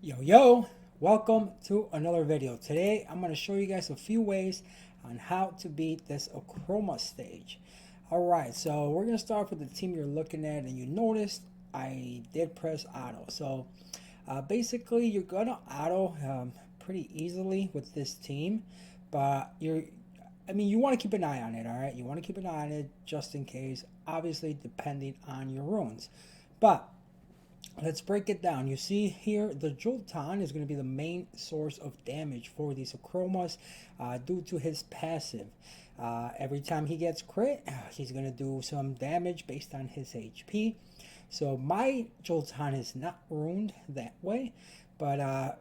Yo, welcome to another video. Today I'm going to show you guys a few ways on how to beat this AKROMA stage. Alright, so we're going to start with the team you're looking at, and you noticed I did press auto. So basically you're going to auto pretty easily with this team, but you want to keep an eye on it, alright? You want to keep an eye on it just in case, obviously depending on your runes. But let's break it down. You see here, the Jolton is going to be the main source of damage for these AKROMAs due to his passive. Every time he gets crit, he's going to do some damage based on his HP. So my Jolton is not ruined that way, but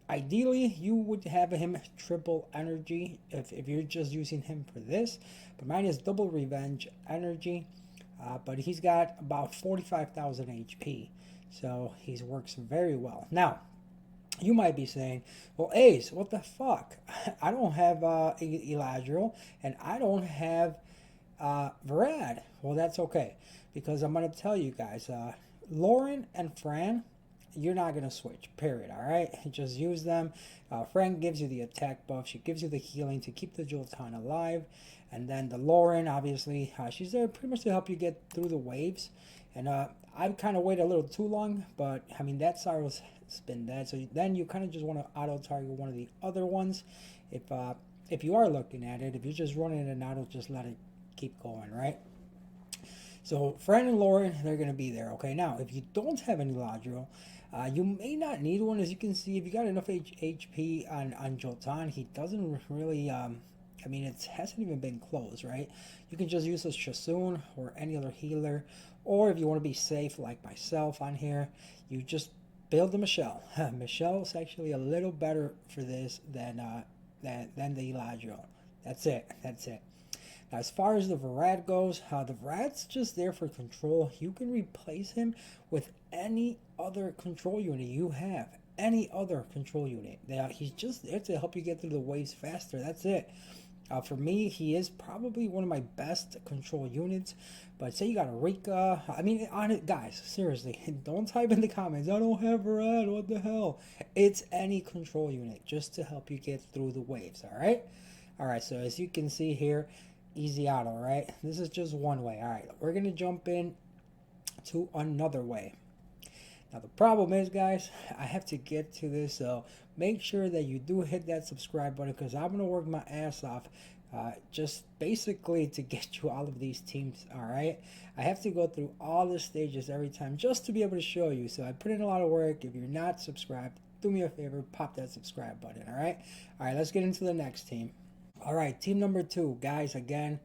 ideally you would have him triple energy if you're just using him for this. But mine is double revenge energy. But he's got about 45,000 HP, so he works very well. Now, you might be saying, well, Ace, what the fuck? I don't have Eladriel, and I don't have Varad. Well, that's okay, because I'm going to tell you guys, Lauren and Fran, you're not going to switch, period, all right? Just use them. Fran gives you the attack buff. She gives you the healing to keep the Jolton alive. And then the Lauren, obviously, she's there pretty much to help you get through the waves. And I've kind of waited a little too long, but I mean, that Cyrus has been dead. So then you kind of just want to auto-target one of the other ones. If you are looking at it, if you're just running an auto, just let it keep going, right? So Fran and Lauren, they're going to be there, okay? Now, if you don't have any Ladriel, you may not need one. As you can see, if you got enough HP on Jolton, he doesn't really... it hasn't even been close, right? You can just use a Shasun or any other healer. Or if you want to be safe like myself on here, you just build a Michelle. Michelle's actually a little better for this than the Eladriel. That's it. Now, as far as the Varad goes, the Varad's just there for control. You can replace him with any other control unit you have. Any other control unit. He's just there to help you get through the waves faster. That's it. For me, he is probably one of my best control units. But say you got a Rika. On it, guys, seriously, don't type in the comments, I don't have Varad, what the hell? It's any control unit just to help you get through the waves, alright? Alright, so as you can see here, easy auto, right? This is just one way. Alright, we're going to jump in to another way. Now the problem is, guys, I have to get to this, so make sure that you do hit that subscribe button, because I'm going to work my ass off just basically to get you all of these teams, alright? I have to go through all the stages every time just to be able to show you, so I put in a lot of work. If you're not subscribed, do me a favor, pop that subscribe button, alright? Alright, let's get into the next team. Alright, team number 2, guys, again,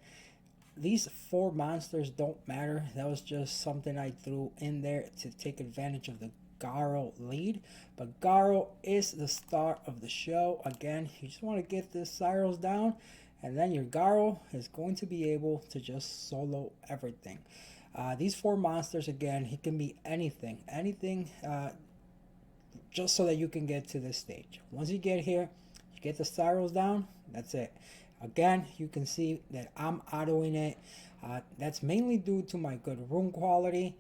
these 4 monsters don't matter. That was just something I threw in there to take advantage of the Garo lead. But Garo is the star of the show. Again, you just want to get this Cyrus down, and then your Garo is going to be able to just solo everything. These 4 monsters, again, he can be anything. Just so that you can get to this stage. Once you get here, you get the Cyrus down, that's it. Again, you can see that I'm autoing it. That's mainly due to my good rune quality.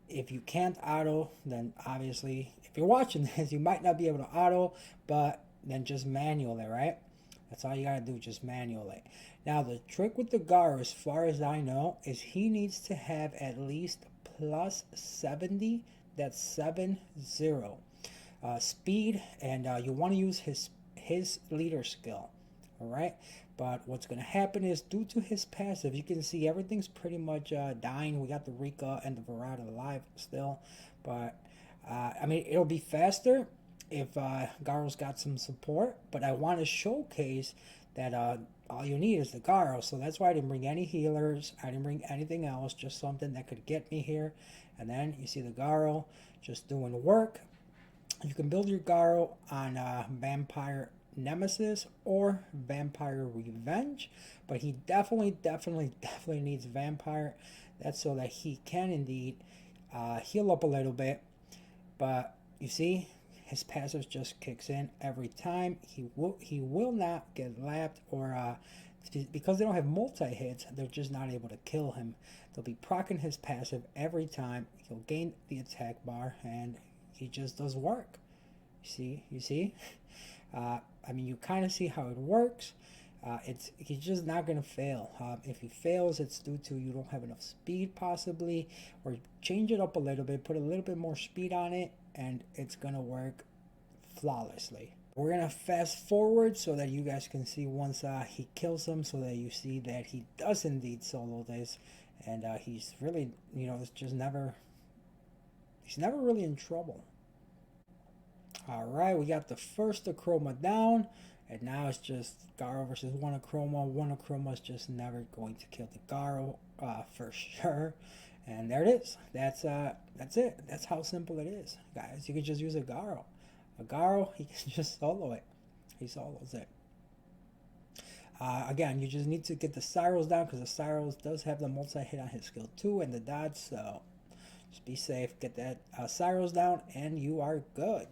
If you can't auto, then obviously, if you're watching this, you might not be able to auto, but then just manual it, right? That's all you gotta do, just manual it. Now, the trick with the Gar, as far as I know, is he needs to have at least plus 70. That's 70 speed, and you want to use his leader skill. Alright, but what's going to happen is, due to his passive, you can see everything's pretty much dying. We got the Rika and the Varada alive still, but it'll be faster if Garo's got some support, but I want to showcase that all you need is the Garo, so that's why I didn't bring any healers, I didn't bring anything else, just something that could get me here. And then you see the Garo just doing work. You can build your Garo on Vampire Nemesis or Vampire Revenge, but he definitely needs Vampire. That's so that he can indeed heal up a little bit. But you see, his passive just kicks in every time. He will not get lapped, or because they don't have multi-hits, they're just not able to kill him. They'll be proccing his passive every time. He'll gain the attack bar, and he just does work. You see? I mean, you kind of see how it works. He's just not gonna fail. If he fails, it's due to you don't have enough speed, possibly, or change it up a little bit, put a little bit more speed on it, and it's gonna work flawlessly. We're gonna fast forward so that you guys can see once he kills him, so that you see that he does indeed solo this, and he's really, it's just he's never really in trouble. All right, we got the first AKROMA down, and now it's just Garo versus one AKROMA. One AKROMA is just never going to kill the Garo for sure. And there it is. That's it. That's how simple it is, guys. You can just use a Garo. A Garo, he can just solo it. He solos it. Again, you just need to get the Cyros down, because the Cyros does have the multi-hit on his skill 2 and the dodge, so just be safe. Get that Cyros down, and you are good.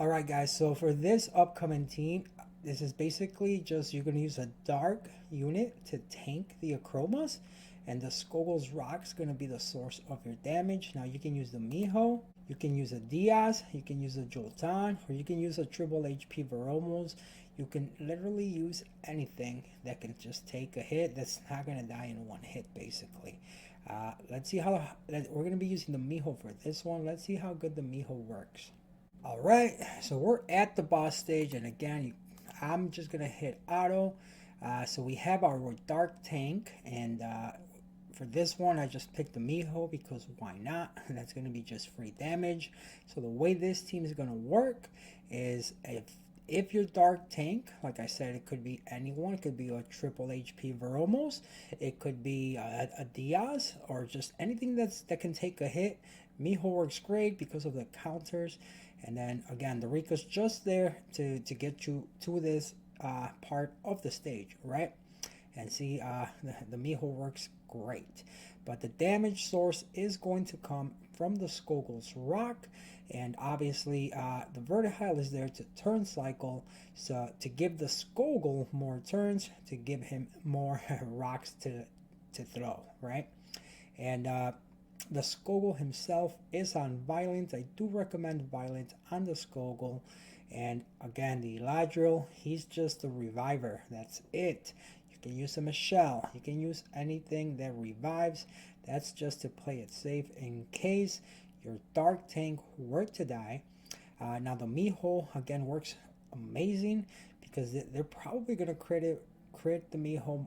Alright guys, so for this upcoming team, this is basically just you're going to use a dark unit to tank the AKROMAs, and the Skogul's Rock is going to be the source of your damage. Now you can use the Miho, you can use a Diaz, you can use a Joltan, or you can use a triple HP Varomos. You can literally use anything that can just take a hit that's not going to die in one hit, basically. Let's see how, we're going to be using the Miho for this one. Let's see how good the Miho works. Alright, so we're at the boss stage, and again, I'm just going to hit auto. So we have our dark tank, and for this one, I just picked the Miho because why not? That's going to be just free damage. So the way this team is going to work is if your dark tank, like I said, it could be anyone. It could be a triple HP Varomos. It could be a Diaz, or just anything that can take a hit. Miho works great because of the counters. And then again, the Rika's just there to get you to this part of the stage, right? And see, the Miho works great. But the damage source is going to come from the Skogul's Rock. And obviously, the Vertihile is there to turn cycle, so to give the Skogul more turns, to give him more rocks to throw, right? And the Skogul himself is on Violent. I do recommend Violent on the Skogul. And again, the Eladriel, he's just a reviver. That's it. You can use a Michelle. You can use anything that revives. That's just to play it safe in case your dark tank were to die. Now the Miho again works amazing, because they're probably going to crit the Miho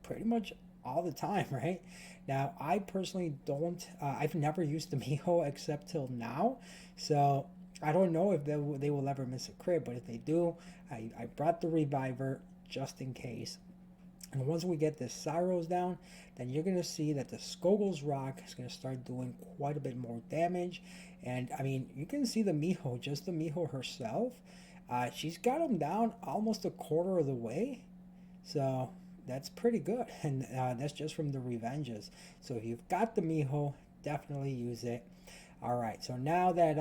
pretty much all the time, right? Now I personally don't, I've never used the Miho except till now, so I don't know if they will ever miss a crit, but if they do, I brought the reviver just in case. And once we get the Cyros down, then you're going to see that the Skogul's Rock is going to start doing quite a bit more damage. And I mean, you can see the Miho, just the Miho herself, she's got him down almost a quarter of the way. So that's pretty good. And that's just from the revenges. So if you've got the Miho, definitely use it. Alright, so now that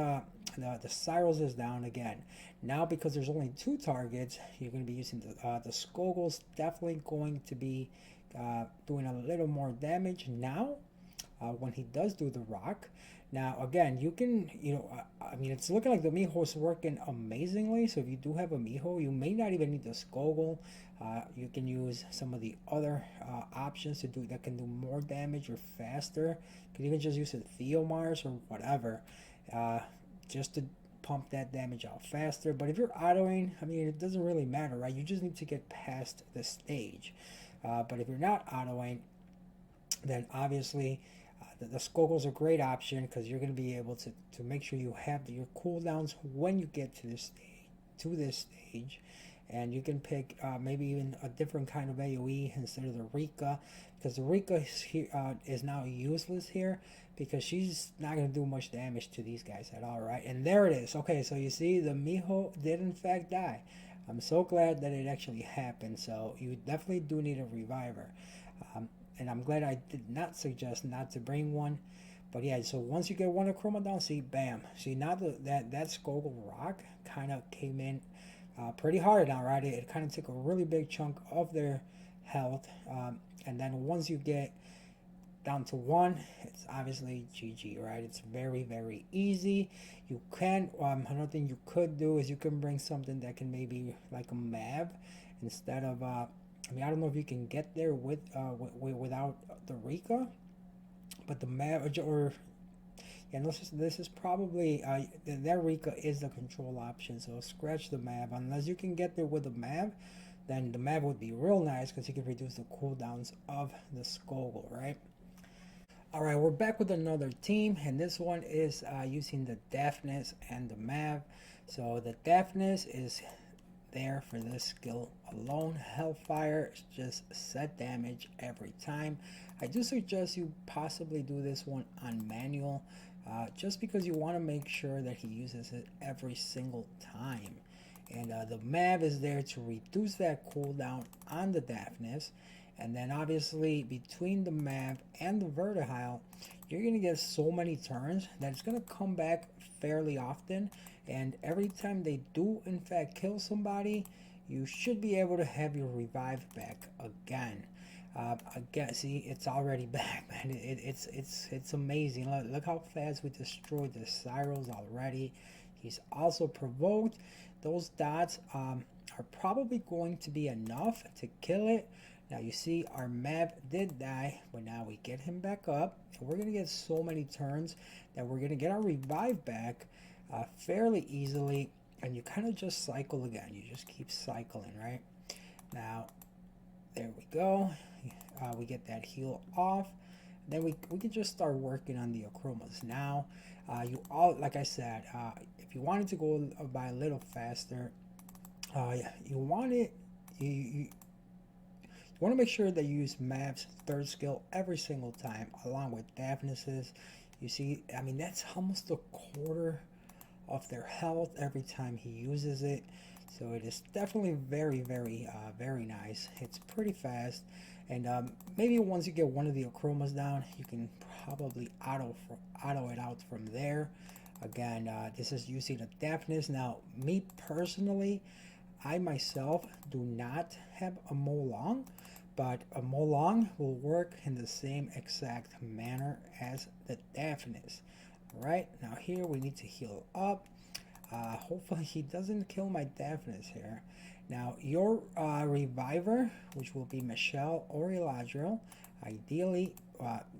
the Cyros is down again, now because there's only 2 targets, you're going to be using the Skogul's definitely going to be doing a little more damage now when he does do the rock. Now again, you can, I mean, it's looking like the Miho is working amazingly. So if you do have a Miho, you may not even need the Skogul. You can use some of the other options that can do more damage or faster. You can even just use a Theomars or whatever, just to pump that damage out faster. But if you're autoing, I mean, it doesn't really matter, right? You just need to get past the stage. But if you're not autoing, then obviously the Skogul's a great option, because you're going to be able to make sure you have your cooldowns when you get to this stage. And you can pick maybe even a different kind of AoE instead of the Rika, because the Rika is now useless here, because she's not going to do much damage to these guys at all, right? And there it is. Okay, so you see the Miho did in fact die. I'm so glad that it actually happened. So you definitely do need a reviver. And I'm glad I did not suggest not to bring one. But yeah, so once you get one AKROMA down, see, bam. See, now that Skogul Rock kind of came in pretty hard now, right? It kind of took a really big chunk of their health. And then once you get down to 1, it's obviously GG, right? It's very, very easy. You can, another thing you could do is you can bring something that can maybe like a Mav instead of, I mean, I don't know if you can get there without the Rika, but the Mav, or yeah, this is probably, that Rika is the control option, so scratch the Mav. Unless you can get there with the Mav, then the Mav would be real nice because you can reduce the cooldowns of the Skogul, right? Alright, we're back with another team, and this one is using the Deafness and the Mav. So the Deafness is there for this skill alone. Hellfire is just set damage every time. I do suggest you possibly do this one on manual, just because you want to make sure that he uses it every single time. And the Mav is there to reduce that cooldown on the Deafness. And then obviously between the Mav and the Vertihile, you're going to get so many turns that it's going to come back fairly often. And every time they do in fact kill somebody, you should be able to have your revive back again. Again, see, it's already back, man. It's amazing. Look how fast we destroyed the Cyros already. He's also provoked. Those dots are probably going to be enough to kill it. Now you see our Mav did die, but now we get him back up, and we're going to get so many turns that we're going to get our revive back fairly easily, and you kind of just cycle again. You just keep cycling, right? Now, there we go. We get that heal off. Then we can just start working on the Akromas. Now, like I said, if you wanted to go by a little faster, you want to make sure that you use Mav's third skill every single time, along with Deafness's. You see, I mean, that's almost a quarter of their health every time he uses it. So it is definitely very, very nice. It's pretty fast. And maybe once you get one of the Akromas down, you can probably auto it out from there. Again, this is using a Deafness. Now, me personally, I myself do not have a Molong, but a Molong will work in the same exact manner as the Deafness. Right, now here we need to heal up. Hopefully he doesn't kill my Deafness here. Now your Reviver, which will be Michelle or Eladriel, ideally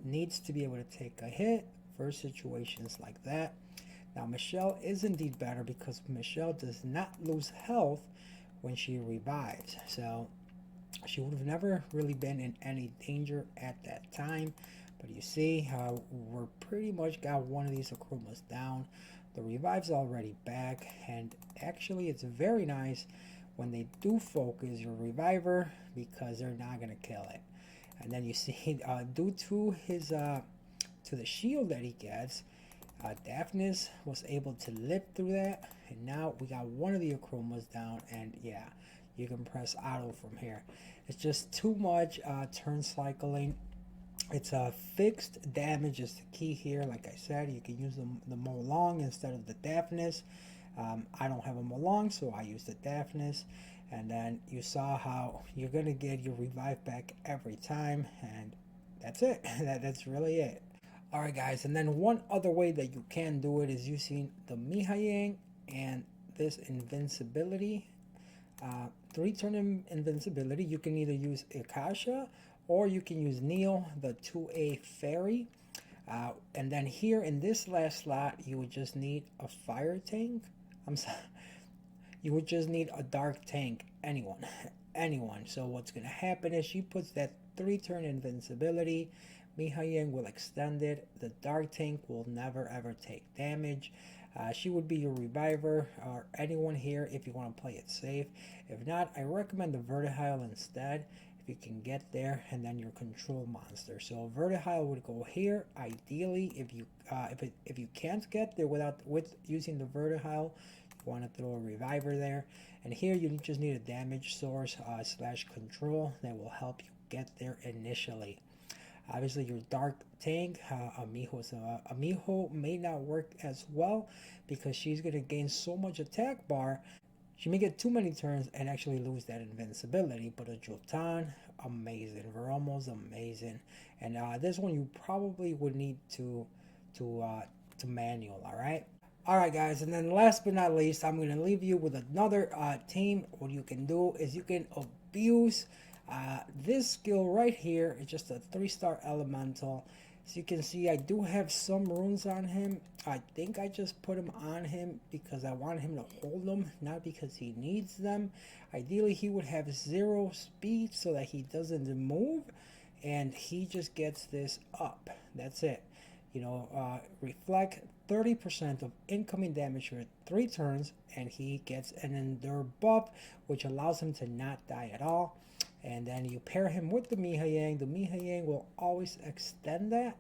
needs to be able to take a hit for situations like that. Now Michelle is indeed better because Michelle does not lose health when she revives, so she would have never really been in any danger at that time. But you see, we're pretty much got one of these Akromas down. The revive's already back, and actually it's very nice when they do focus your Reviver because they're not gonna kill it. And then you see, due to his to the shield that he gets, Deafness was able to live through that, and now we got one of the Akromas down, and yeah, you can press auto from here. It's just too much turn cycling. It's a fixed damage is the key here. Like I said, you can use the Molong instead of the Deafness. I don't have a Molong, so I use the Deafness. And then you saw how you're going to get your revive back every time. And that's it. That's really it. Alright guys, and then one other way that you can do it is using the Mihayang and this invincibility. 3-turn invincibility. You can either use Akasha or you can use Neil, the 2A fairy. And then here in this last slot, you would just need a fire tank. I'm sorry. You would just need a dark tank. Anyone. So what's going to happen is she puts that 3-turn invincibility. Mihayang will extend it. The dark tank will never ever take damage. She would be your reviver, or anyone here if you want to play it safe. If not, I recommend the Vertihile instead if you can get there, and then your control monster. So Vertihile would go here. Ideally, if you can't get there with using the Vertihile, you want to throw a reviver there. And here you just need a damage source / control that will help you get there initially. Obviously, your dark tank, Amiho may not work as well because she's going to gain so much attack bar She may get too many turns and actually lose that invincibility, but a Joltan, amazing. Veromo's amazing. And this one you probably would need to manual, alright? Alright guys, and then last but not least, I'm going to leave you with another team. What you can do is you can abuse this skill right here. It's just a 3-star elemental. As you can see, I do have some runes on him. I think I just put him on him because I want him to hold them, not because he needs them. Ideally, he would have 0 speed so that he doesn't move, and he just gets this up. That's it. You know, reflect 30% of incoming damage for 3 turns, and he gets an endure buff, which allows him to not die at all. And then you pair him with the Mihayang. The Mihayang will always extend that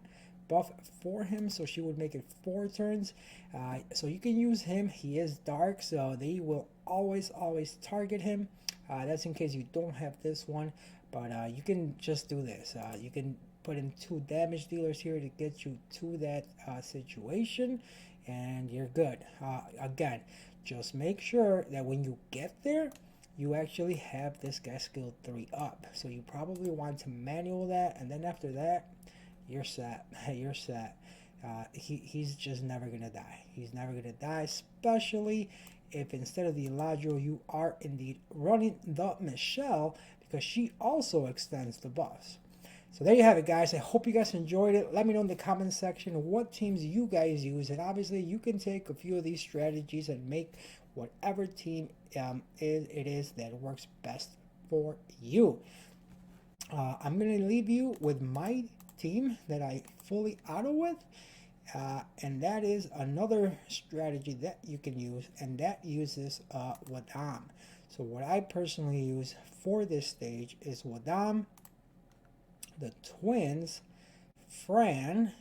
buff for him, so she would make it 4 turns. So you can use him. He is dark, so they will always target him. That's in case you don't have this one, but you can just do this. You can put in 2 damage dealers here to get you to that situation, and you're good. Again, just make sure that when you get there, you actually have this guy skill 3 up. So you probably want to manual that, and then after that, you're set. You're set. He's just never gonna die. He's never gonna die, especially if instead of the Eladriel, you are indeed running the Michelle, because she also extends the buffs. So there you have it, guys. I hope you guys enjoyed it. Let me know in the comment section what teams you guys use, and obviously you can take a few of these strategies and make whatever team it is that works best for you. I'm going to leave you with my team that I fully auto with, and that is another strategy that you can use, and that uses Wadam. So what I personally use for this stage is Wadam, the twins, Fran,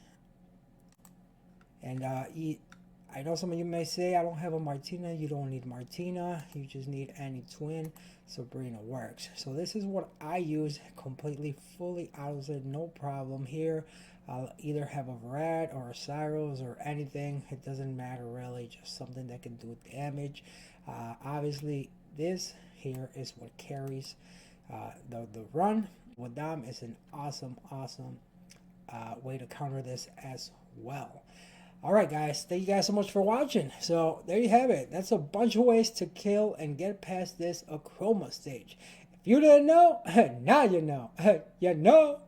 and I know some of you may say, I don't have a Martina. You don't need Martina. You just need any twin. Sabrina works. So this is what I use, completely, fully autos it, no problem here. I'll either have a Vrad or a Cyros or anything. It doesn't matter really, just something that can do damage. Obviously, this here is what carries the run. Wadam is an awesome way to counter this as well. Alright guys, thank you guys so much for watching. So there you have it. That's a bunch of ways to kill and get past this AKROMA stage. If you didn't know, now you know. You know.